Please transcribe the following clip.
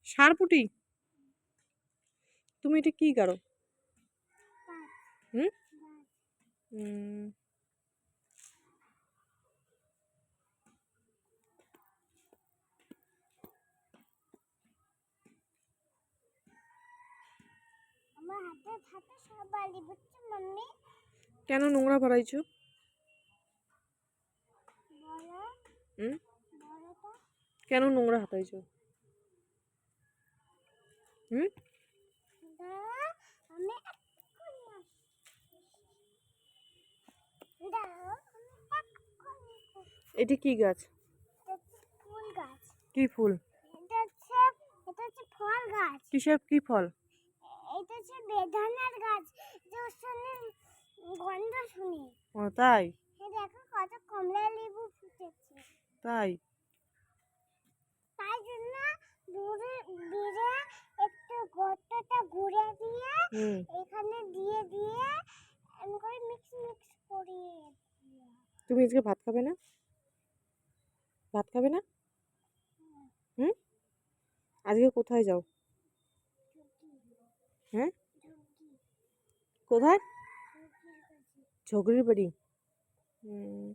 সারপুটি, তুমি এটা কি করো? হুম হুম, আমার হাতে হাতে সব বালি বুঝছো মাম্মি? কেন নোংরা ভরাইছো? বলো হুম, বলো তো। কেন নোংরা হাতাইছো? হুম, দাঁড়া, আমি এক্ষুনি দাঁড়াও, আমি এক্ষুনি এটি কি গাছ? এটা হচ্ছে ফুল গাছ। কি ফুল? এটা হচ্ছে ফল গাছ। কিসের কি ফল? এটা হচ্ছে বেদানার গাছ, যে শুনে গন্ধ শুনি। ও তাই? দেখো কত কমলা লেবু ফুটেছে। তাই? তাই জন্য দূরে দূরে একটু গর্তটা ঘুরে দিয়ে হুম, এখানে দিয়ে দিয়ে এমন করে মিক্স মিক্স করিয়ে দিও। তুমি আজকে ভাত খাবে না? ভাত খাবে না? হুম, আজকে কোথায় যাও? হ্যাঁ, ঝুঁকি কোথায়? ঝুঁকির কাছে। ঝগড়ির বাড়ি। হুম।